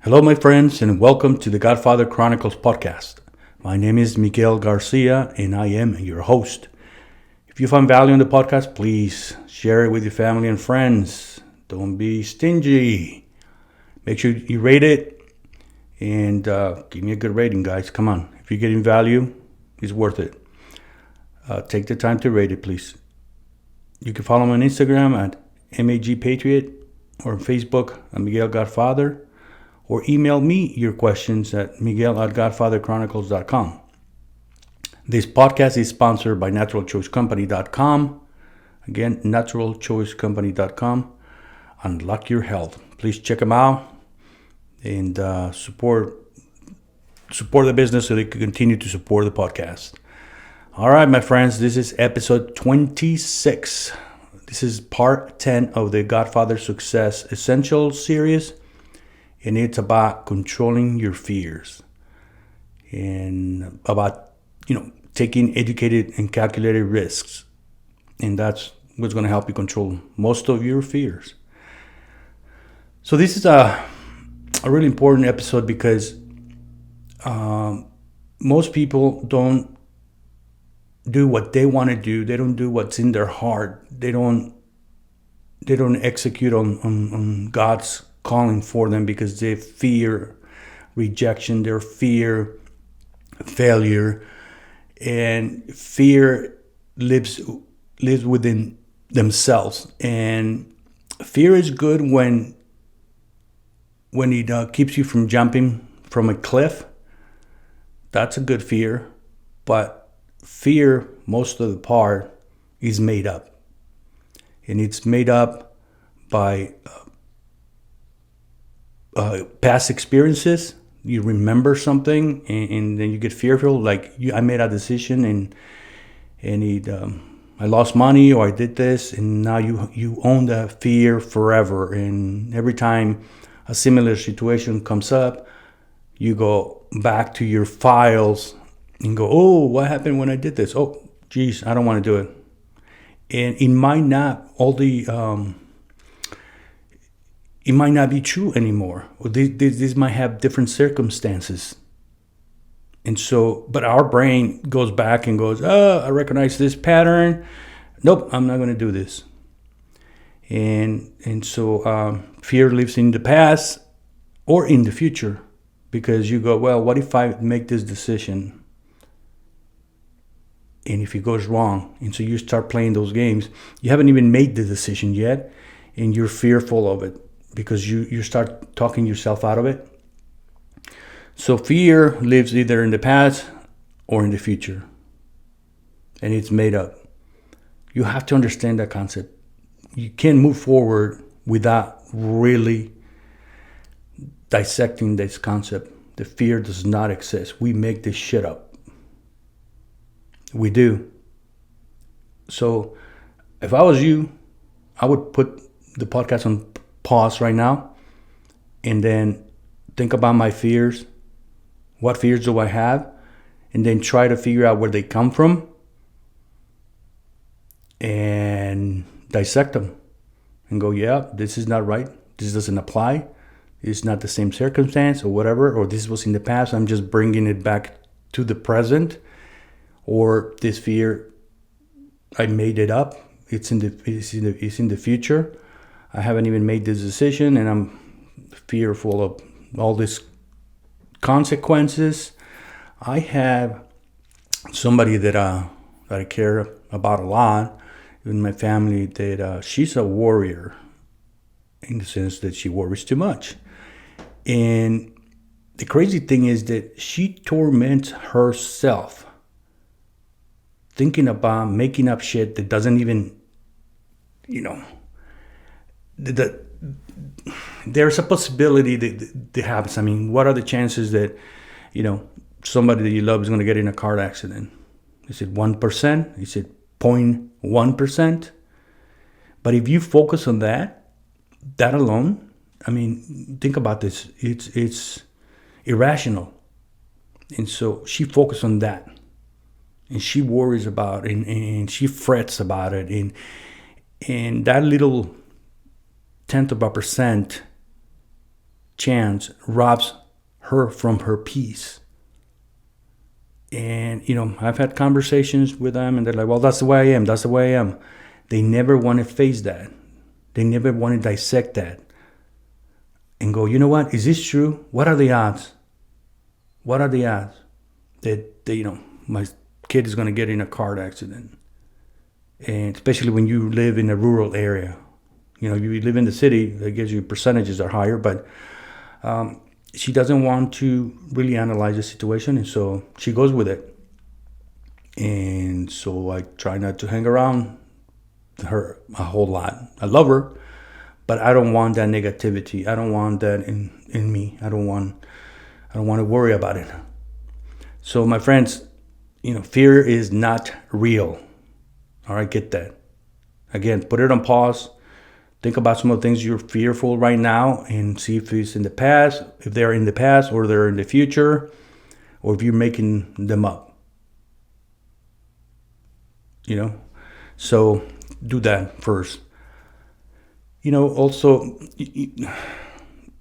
Hello, my friends, and welcome to the Godfather Chronicles podcast. My name is Miguel Garcia, and I am your host. If you find value in the podcast, please share it with your family and friends. Don't be stingy. Make sure you rate it and give me a good rating, guys. Come on. If you're getting value, it's worth it. Take the time to rate it, please. You can follow me on Instagram at MAGPatriot or on Facebook at Miguel Godfather. Or email me your questions at miguel@godfatherchronicles.com. This podcast is sponsored by naturalchoicecompany.com. Again, naturalchoicecompany.com. Unlock your health. Please check them out and support the business so they can continue to support the podcast. All right, my friends, this is episode 26. This is part 10 of the Godfather Success Essentials Series. And it's about controlling your fears and about, taking educated and calculated risks. And that's what's going to help you control most of your fears. So this is a really important episode because most people don't do what they want to do. They don't do what's in their heart. They don't execute on God's calling for them because they fear rejection, they fear failure, and fear lives within themselves. And fear is good when it keeps you from jumping from a cliff. That's a good fear, but fear, most of the part, is made up, and it's made up by past experiences. You remember something and then you get fearful, like I made a decision and I lost money, or I did this, and now you own that fear forever. And every time a similar situation comes up, you go back to your files and go, oh, what happened when I did this? Oh, geez, I don't want to do it. And it might not it might not be true anymore. Or this might have different circumstances. And so, but our brain goes back and goes, oh, I recognize this pattern. Nope, I'm not going to do this. And so fear lives in the past or in the future, because you go, well, what if I make this decision? And if it goes wrong, and so you start playing those games, you haven't even made the decision yet, and you're fearful of it, because you start talking yourself out of it. So fear lives either in the past or in the future. And it's made up. You have to understand that concept. You can't move forward without really dissecting this concept. The fear does not exist. We make this shit up. We do. So if I was you, I would put the podcast on pause right now and then think about my fears. What fears do I have? And then try to figure out where they come from and dissect them and go, yeah, this is not right. This doesn't apply. It's not the same circumstance or whatever, or this was in the past. I'm just bringing it back to the present. Or this fear, I made it up. It's in the future. I haven't even made this decision, and I'm fearful of all these consequences. I have somebody that I care about a lot in my family, that she's a warrior in the sense that she worries too much. And the crazy thing is that she torments herself thinking about making up shit that doesn't even, there's a possibility that happens. I mean, what are the chances that, somebody that you love is going to get in a car accident? Is it 1%? Is it 0.1%? But if you focus on that alone, I mean, think about this. It's irrational. And so she focused on that. And she worries about it, and she frets about it. And that little tenth of a percent chance robs her from her peace. And, I've had conversations with them, and they're like, well, that's the way I am. That's the way I am. They never want to face that. They never want to dissect that and go, you know what? Is this true? What are the odds? What are the odds that, my kid is going to get in a car accident? And especially when you live in a rural area. You live in the city, I guess your percentages are higher, but she doesn't want to really analyze the situation, and so she goes with it. And so I try not to hang around her a whole lot. I love her, but I don't want that negativity. I don't want that in me. I don't want to worry about it. So my friends, fear is not real. All right, get that. Again, put it on pause. Think about some of the things you're fearful right now and see if it's in the past, if they're in the past or they're in the future, or if you're making them up. So do that first. Also,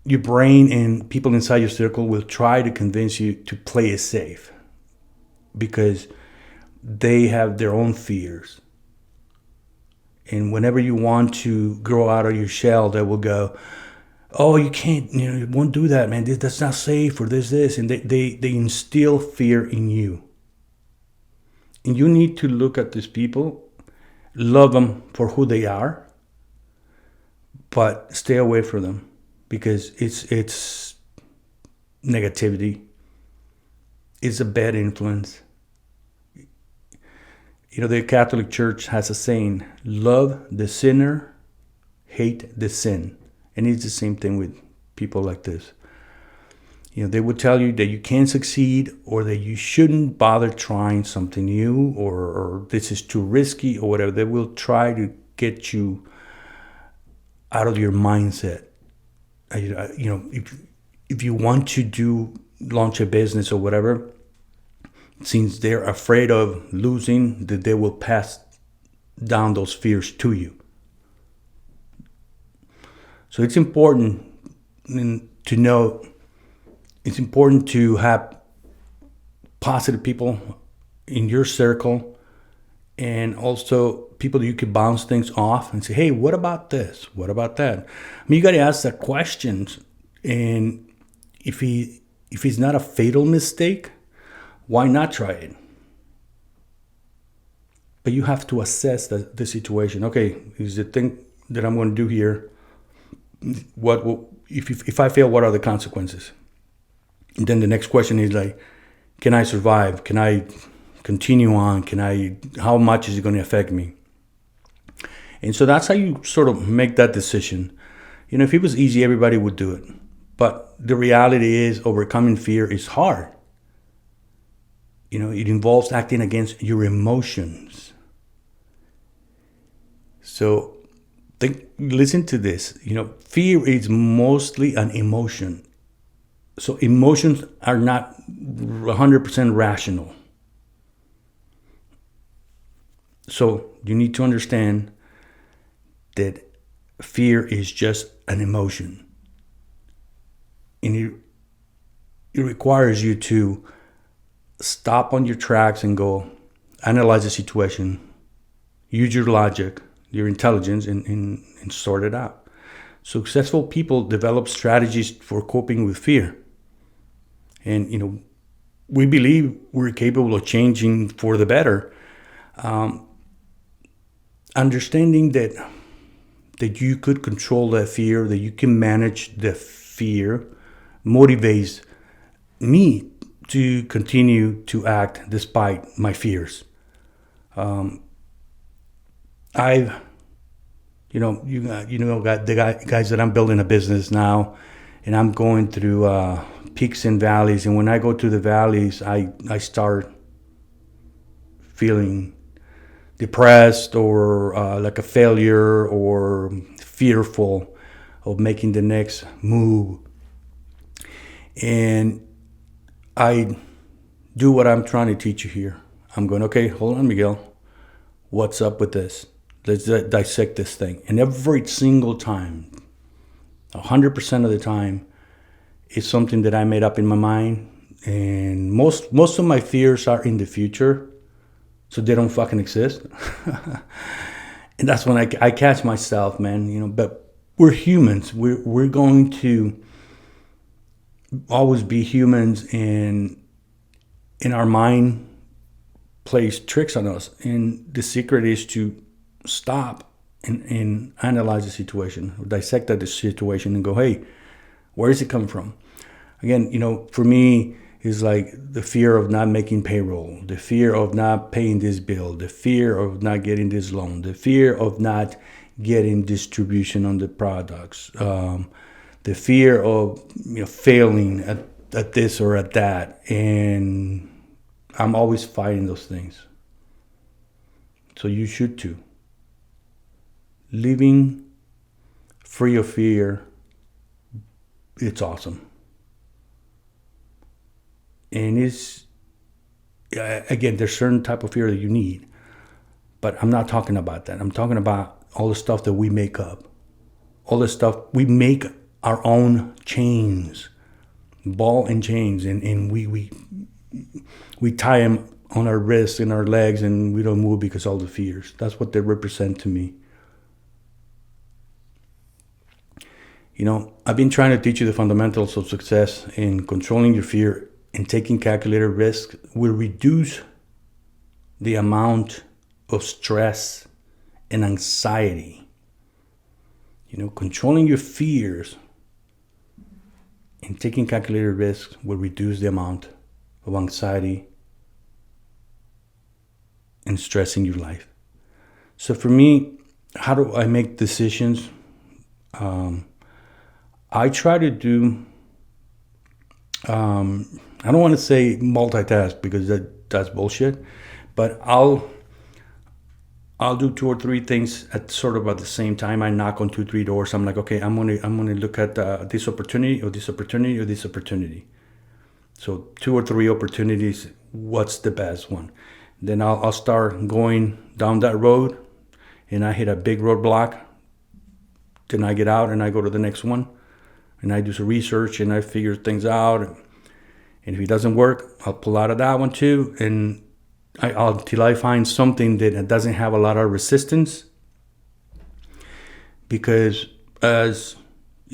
your brain and people inside your circle will try to convince you to play it safe because they have their own fears. And whenever you want to grow out of your shell, they will go, oh, you can't, you won't do that, man. That's not safe, or this. And they instill fear in you. And you need to look at these people, love them for who they are, but stay away from them because it's negativity. It's a bad influence. The Catholic Church has a saying, love the sinner, hate the sin. And it's the same thing with people like this. They would tell you that you can't succeed or that you shouldn't bother trying something new or this is too risky or whatever. They will try to get you out of your mindset. If you want to launch a business or whatever, since they're afraid of losing, that they will pass down those fears to you. So it's important to know, it's important to have positive people in your circle and also people that you can bounce things off and say, hey, what about this? What about that? You got to ask that questions. And if it's not a fatal mistake, why not try it? But you have to assess the situation. Okay, is the thing that I'm going to do here, if I fail, what are the consequences? And then the next question is like, can I survive? Can I continue on? How much is it going to affect me? And so that's how you sort of make that decision. If it was easy, everybody would do it. But the reality is overcoming fear is hard. It involves acting against your emotions. So listen to this. Fear is mostly an emotion. So emotions are not 100% rational. So you need to understand that fear is just an emotion. And it requires you to stop on your tracks and go analyze the situation, use your logic, your intelligence, and sort it out. Successful people develop strategies for coping with fear. And, we believe we're capable of changing for the better. Understanding that you could control that fear, that you can manage the fear, motivates me to continue to act despite my fears. I've, the guys that I'm building a business now, and I'm going through peaks and valleys. And when I go to the valleys, I start feeling depressed or like a failure or fearful of making the next move. And I do what I'm trying to teach you here. I'm going, okay, hold on, Miguel. What's up with this? Let's dissect this thing. And every single time, 100% of the time, is something that I made up in my mind. And most of my fears are in the future, so they don't fucking exist. And that's when I catch myself, man. But we're humans. We're going to always be humans, and in our mind plays tricks on us. And the secret is to stop and analyze the situation, dissect the situation, and go, hey, where is it coming from? Again, for me, it's like the fear of not making payroll, the fear of not paying this bill, the fear of not getting this loan, the fear of not getting distribution on the products, the fear of failing at this or at that. And I'm always fighting those things. So you should too. Living free of fear, it's awesome. And again, there's certain type of fear that you need. But I'm not talking about that. I'm talking about all the stuff that we make up. All the stuff, we make our own chains, ball and chains, and we tie them on our wrists and our legs, and we don't move because of all the fears. That's what they represent to me. I've been trying to teach you the fundamentals of success, in controlling your fear and taking calculated risks will reduce the amount of stress and anxiety. Controlling your fears and taking calculated risks will reduce the amount of anxiety and stress in your life. So for me, how do I make decisions? I try to do, I don't want to say multitask because that's bullshit, but I'll do 2 or 3 things at the same time. I knock on 2, 3 doors. I'm like, okay, I'm gonna look at this opportunity or this opportunity or this opportunity. So 2 or 3 opportunities. What's the best one? Then I'll start going down that road, and I hit a big roadblock. Then I get out and I go to the next one, and I do some research and I figure things out. And if it doesn't work, I'll pull out of that one too, and until I find something that doesn't have a lot of resistance. Because as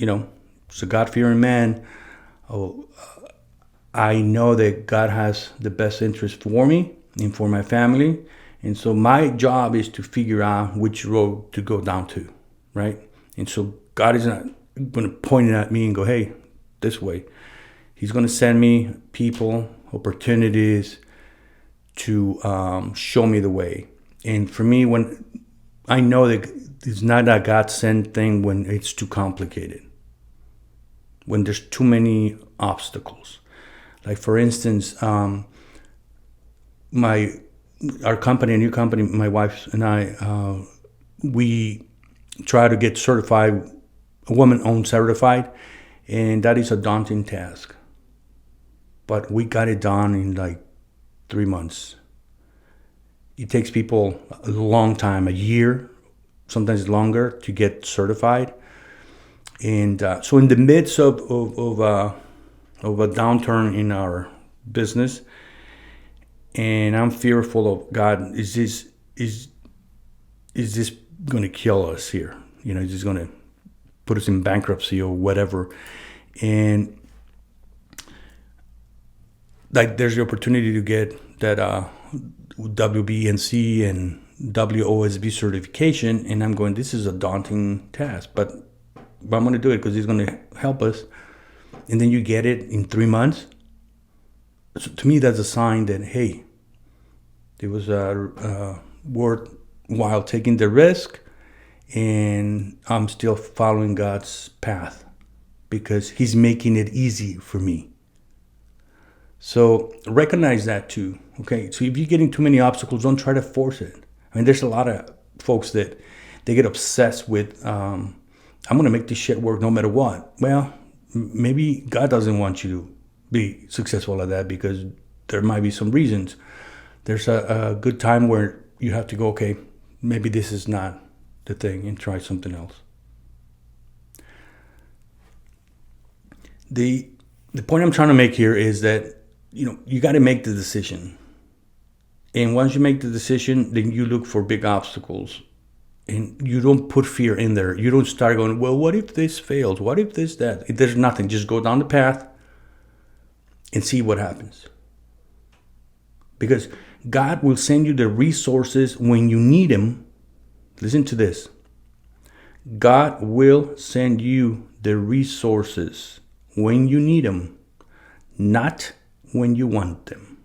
a God-fearing man, I know that God has the best interest for me and for my family. And so my job is to figure out which road to go down to, right? And so God is not going to point it at me and go, hey, this way. He's going to send me people, opportunities to show me the way. And for me, when I know that it's not a God-sent thing when it's too complicated, when there's too many obstacles. Like for instance, our company, a new company, my wife and I, we try to get certified, woman-owned certified, and that is a daunting task. But we got it done in like 3 months. It takes people a long time, a year, sometimes longer, to get certified. And so in the midst of a downturn in our business, and I'm fearful of, God, is this going to kill us here? Is this going to put us in bankruptcy or whatever? And like, there's the opportunity to get that WBNC and WOSB certification, and I'm going, this is a daunting task, but I'm going to do it because it's going to help us. And then you get it in 3 months. So to me, that's a sign that, hey, it was worthwhile taking the risk, and I'm still following God's path because He's making it easy for me. So recognize that too, okay? So if you're getting too many obstacles, don't try to force it. I mean, there's a lot of folks that they get obsessed with, I'm going to make this shit work no matter what. Well, maybe God doesn't want you to be successful at that because there might be some reasons. There's a good time where you have to go, okay, maybe this is not the thing, and try something else. The point I'm trying to make here is that, you got to make the decision. And once you make the decision, then you look for big obstacles. And you don't put fear in there. You don't start going, well, what if this fails? What if this, that? There's nothing. Just go down the path and see what happens. Because God will send you the resources when you need them. Listen to this. God will send you the resources when you need them, not when you want them.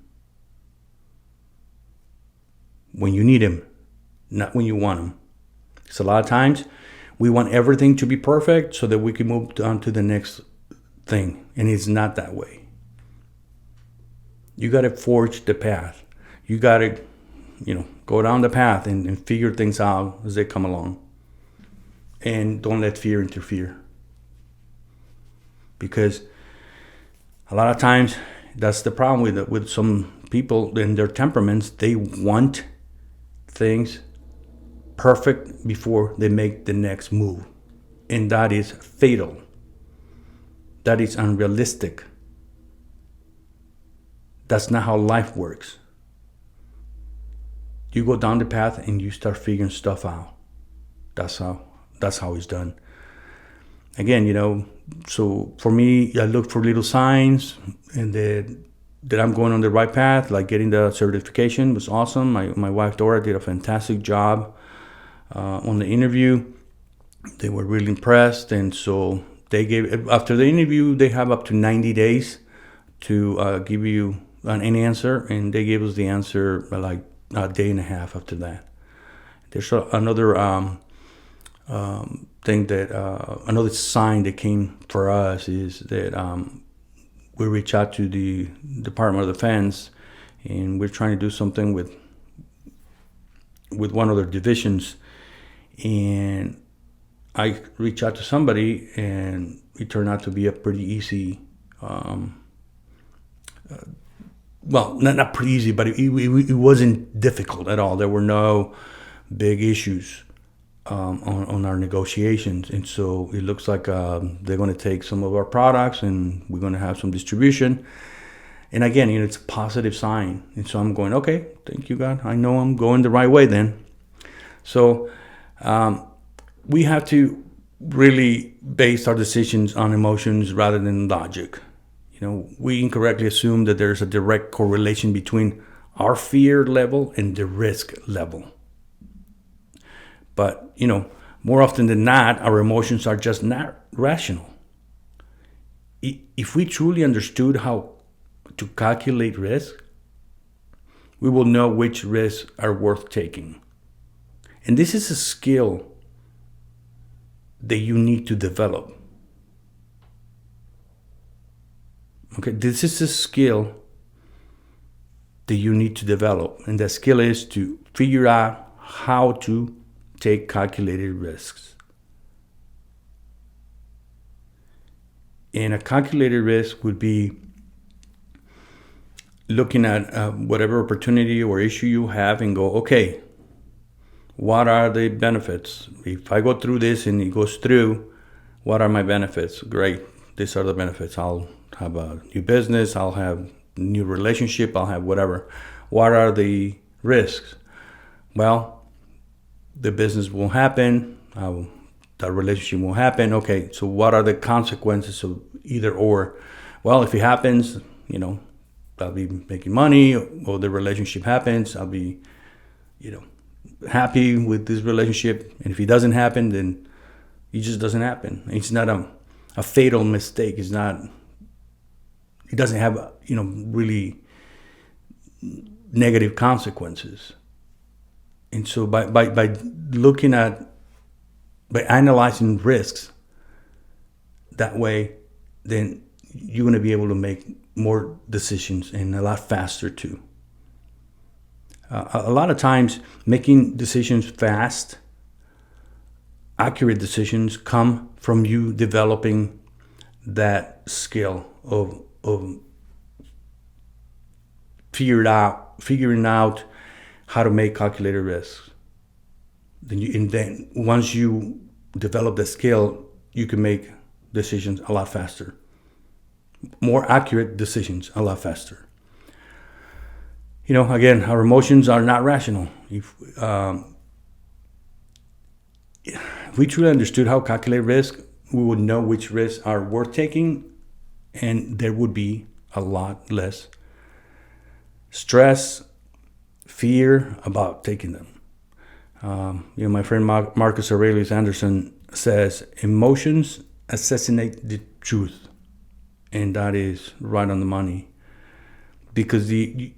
When you need them, not when you want them. So a lot of times we want everything to be perfect so that we can move on to the next thing. And it's not that way. You got to forge the path. You got to, go down the path and figure things out as they come along. And don't let fear interfere. Because a lot of times that's the problem with some people and their temperaments. They want things perfect before they make the next move. And that is fatal. That is unrealistic. That's not how life works. You go down the path and you start figuring stuff out. That's how it's done. Again, so for me, I look for little signs and that I'm going on the right path, like getting the certification was awesome. My wife Dora did a fantastic job on the interview. They were really impressed, and so after the interview, they have up to 90 days to give you an answer, and they gave us the answer like a day and a half after that. There's another thing that another sign that came for us is that we reach out to the Department of Defense, and we're trying to do something with one of their divisions. And I reached out to somebody, and it turned out to be a pretty easy, not pretty easy, but it wasn't difficult at all. There were no big issues on our negotiations. And so it looks like they're going to take some of our products, and we're going to have some distribution. And again, it's a positive sign. And so I'm going, okay, thank you, God. I know I'm going the right way then. So we have to really base our decisions on emotions rather than logic. We incorrectly assume that there's a direct correlation between our fear level and the risk level. But, more often than not, our emotions are just not rational. If we truly understood how to calculate risk, we will know which risks are worth taking. And this is a skill that you need to develop. Okay, this is a skill that you need to develop. And the skill is to figure out how to take calculated risks. And a calculated risk would be looking at whatever opportunity or issue you have and go, okay, what are the benefits? If I go through this and it goes through, what are my benefits? Great, these are the benefits. I'll have a new business, I'll have a new relationship, I'll have whatever. What are the risks? Well, the business won't happen, the relationship won't happen. Okay, so what are the consequences of either or? Well, if it happens, I'll be making money, or the relationship happens, I'll be, happy with this relationship. And if it doesn't happen, then it just doesn't happen. It's not a fatal mistake. It doesn't have, really negative consequences. And so by looking at, by analyzing risks that way, then you're going to be able to make more decisions and a lot faster too. A lot of times making decisions fast, accurate decisions come from you developing that skill of figuring out how to make calculated risks. Then once you develop the skill, you can make decisions a lot faster. more accurate decisions a lot faster. Again, our emotions are not rational. If we truly understood how to calculate risk, we would know which risks are worth taking, and there would be a lot less stress, fear about taking them. My friend Marcus Aurelius Anderson says, emotions assassinate the truth. And that is right on the money. Because if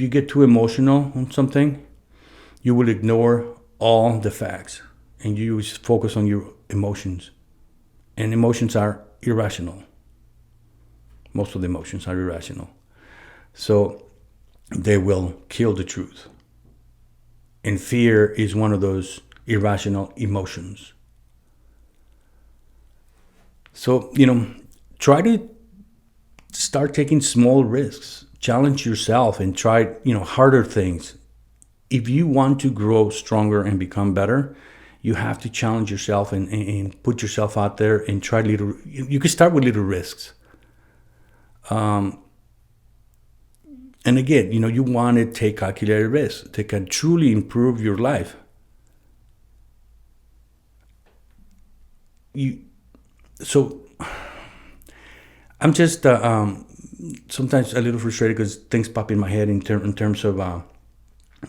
you get too emotional on something, you will ignore all the facts. And you just focus on your emotions. And emotions are irrational. Most of the emotions are irrational. So they will kill the truth. And fear is one of those irrational emotions. So, try to start taking small risks. Challenge yourself and try, harder things. If you want to grow stronger and become better, you have to challenge yourself and put yourself out there and try little. You can start with little risks. And again, you want to take calculated risks that can truly improve your life. So I'm just sometimes a little frustrated because things pop in my head in terms of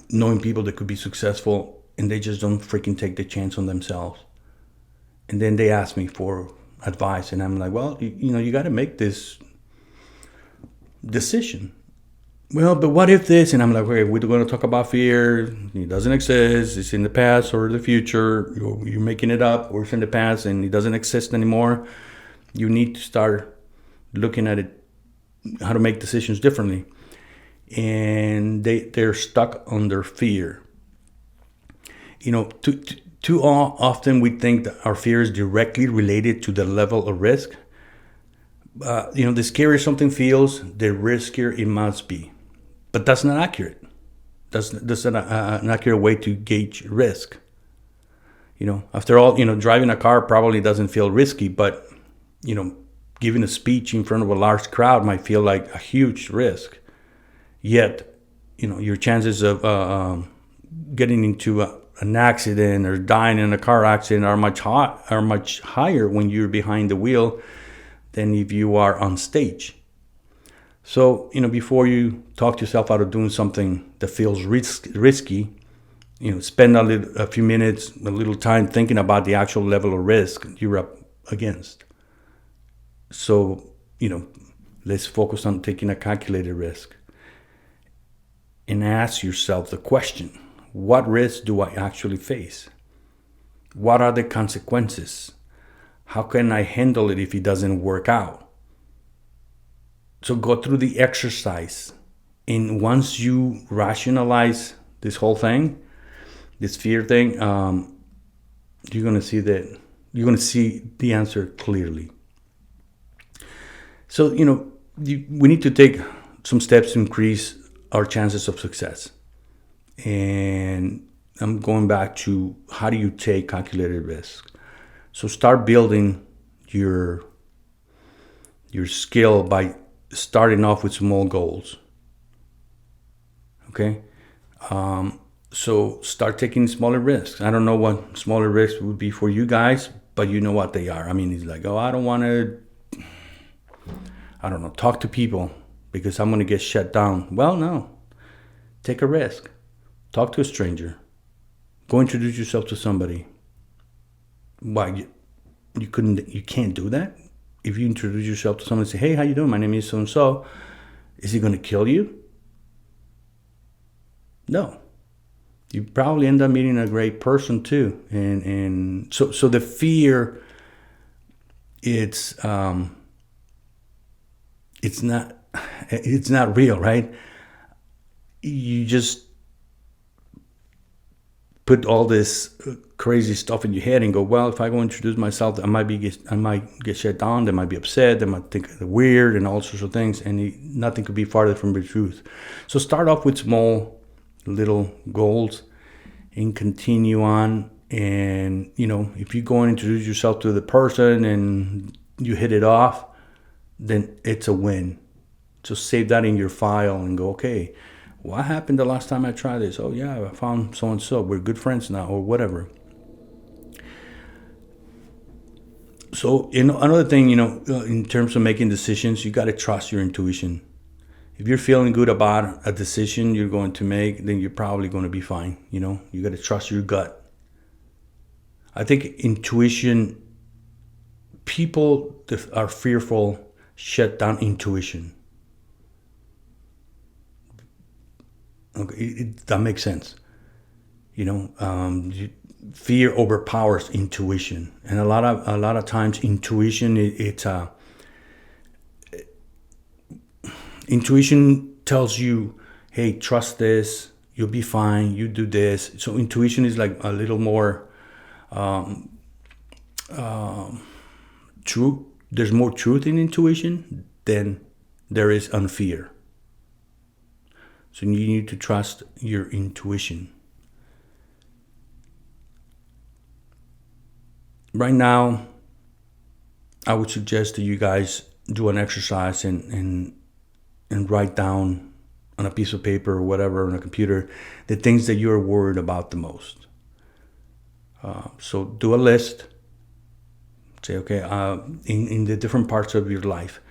knowing people that could be successful and they just don't freaking take the chance on themselves. And then they ask me for advice, and I'm like, well, you got to make this decision. Well, but what if this? And I'm like, okay, we're going to talk about fear. It doesn't exist. It's in the past or the future. You're making it up, or it's in the past and it doesn't exist anymore. You need to start looking at it, how to make decisions differently. And they're stuck under fear. Too often we think that our fear is directly related to the level of risk. The scarier something feels, the riskier it must be. But that's not accurate. That's not an accurate way to gauge risk. After all, driving a car probably doesn't feel risky, but, giving a speech in front of a large crowd might feel like a huge risk. Yet, your chances of getting into an accident or dying in a car accident are much higher when you're behind the wheel than if you are on stage. So, before you talk yourself out of doing something that feels risky, spend a few minutes, a little time thinking about the actual level of risk you're up against. So, let's focus on taking a calculated risk. And ask yourself the question, what risk do I actually face? What are the consequences? How can I handle it if it doesn't work out? So go through the exercise. And once you rationalize this whole thing, this fear thing, you're going to see the answer clearly. So, we need to take some steps to increase our chances of success. And I'm going back to, how do you take calculated risk? So start building your skill by starting off with small goals. Okay? So start taking smaller risks. I don't know what smaller risks would be for you guys, but you know what they are. I mean, it's like, I don't want to, talk to people because I'm going to get shut down. Well, no. Take a risk. Talk to a stranger. Go introduce yourself to somebody. Why? You can't do that? If you introduce yourself to someone and say, hey, how you doing? My name is so-and-so. Is he going to kill you? No. You probably end up meeting a great person too. And so the fear, it's not real, right? You just put all this crazy stuff in your head and go, well, if I go introduce myself, I might get shut down. They might be upset. They might think I'm weird and all sorts of things. And nothing could be farther from the truth. So start off with small, little goals and continue on. And, if you go and introduce yourself to the person and you hit it off, then it's a win. So save that in your file and go, okay, what happened the last time I tried this? Oh yeah, I found so-and-so. We're good friends now, or whatever. So, another thing, in terms of making decisions, you got to trust your intuition. If you're feeling good about a decision you're going to make, then you're probably going to be fine. You got to trust your gut. I think intuition, people that are fearful shut down intuition. Okay, that makes sense. Fear overpowers intuition, and a lot of times intuition intuition tells you, hey, trust this, you'll be fine, you do this. So intuition is like a little more true. There's more truth in intuition than there is on fear. So you need to trust your intuition. Right now, I would suggest that you guys do an exercise and write down on a piece of paper or whatever on a computer the things that you're worried about the most. So do a list. Say, okay, in the different parts of your life,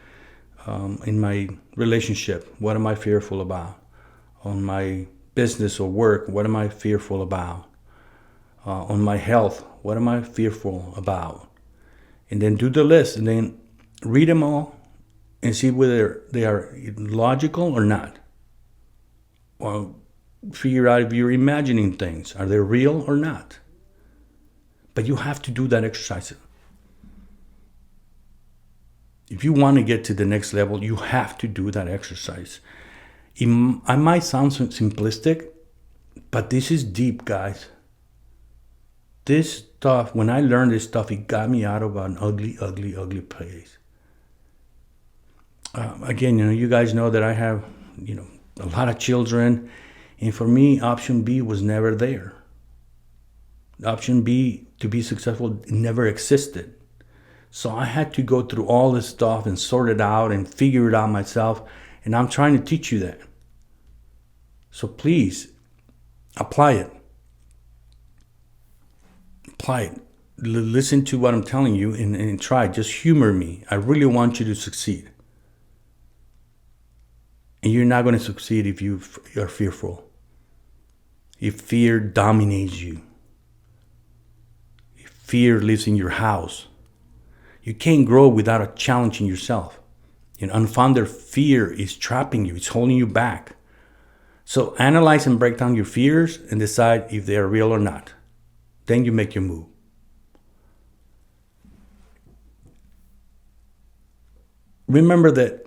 in my relationship, what am I fearful about? On my business or work, what am I fearful about? On my health, what am I fearful about? And then do the list and then read them all and see whether they are logical or not. Or figure out if you're imagining things. Are they real or not? But you have to do that exercise. If you want to get to the next level, you have to do that exercise. I might sound simplistic, but this is deep, guys. This stuff, when I learned this stuff, it got me out of an ugly, ugly, ugly place. Again, you guys know that I have, a lot of children. And for me, option B was never there. Option B, to be successful, never existed. So I had to go through all this stuff and sort it out and figure it out myself. And I'm trying to teach you that. So please, apply it. Apply it. Listen to what I'm telling you and try. Just humor me. I really want you to succeed. And you're not going to succeed if you are fearful. If fear dominates you. If fear lives in your house. You can't grow without challenging yourself. Unfounded fear is trapping you. It's holding you back. So analyze and break down your fears and decide if they are real or not. Then you make your move. Remember that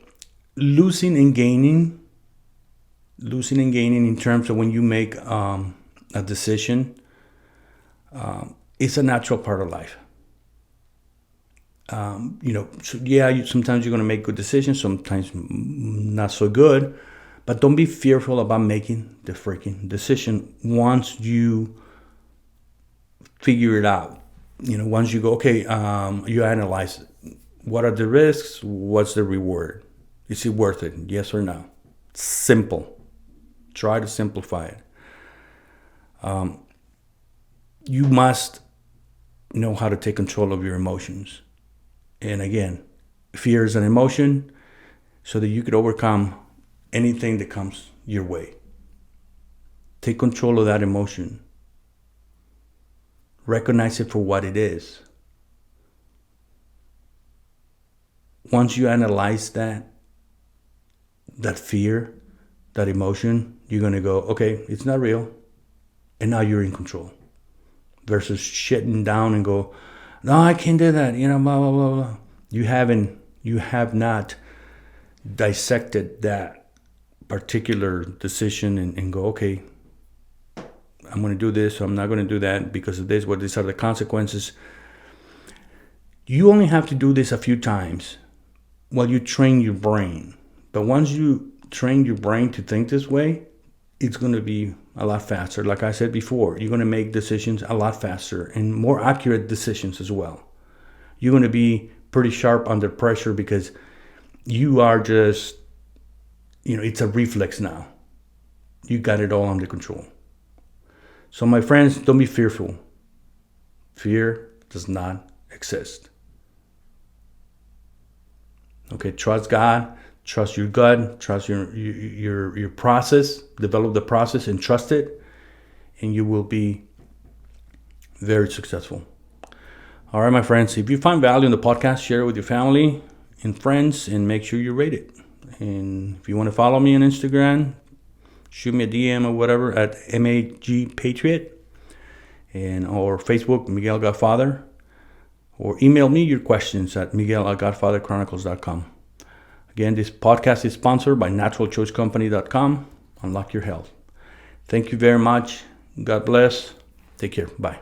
losing and gaining in terms of when you make a decision, it's a natural part of life. Sometimes you're going to make good decisions, sometimes not so good, but don't be fearful about making the freaking decision once you figure it out. Once you go, okay, you analyze it. What are the risks? What's the reward? Is it worth it? Yes or no? Simple. Try to simplify it. You must know how to take control of your emotions. And again, fear is an emotion so that you could overcome anything that comes your way. Take control of that emotion. Recognize it for what it is. Once you analyze that fear, that emotion, you're going to go, okay, it's not real. And now you're in control. Versus shutting down and go, no, I can't do that, blah, blah, blah, blah. You have not dissected that particular decision and go, okay, I'm going to do this, or I'm not going to do that because of this, these are the consequences. You only have to do this a few times while you train your brain. But once you train your brain to think this way, it's going to be a lot faster. Like I said before, you're going to make decisions a lot faster and more accurate decisions as well. You're going to be pretty sharp under pressure because you are just, it's a reflex now. You got it all under control. So my friends, don't be fearful. Fear does not exist. Okay, trust God, trust your gut, trust your process, develop the process and trust it, and you will be very successful. All right, my friends, if you find value in the podcast, share it with your family and friends, and make sure you rate it. And if you want to follow me on Instagram, shoot me a DM or whatever at MAGPatriot, or Facebook, Miguel Godfather, or email me your questions at miguel@godfatherchronicles.com. Again, this podcast is sponsored by naturalchoicecompany.com. Unlock your health. Thank you very much. God bless. Take care. Bye.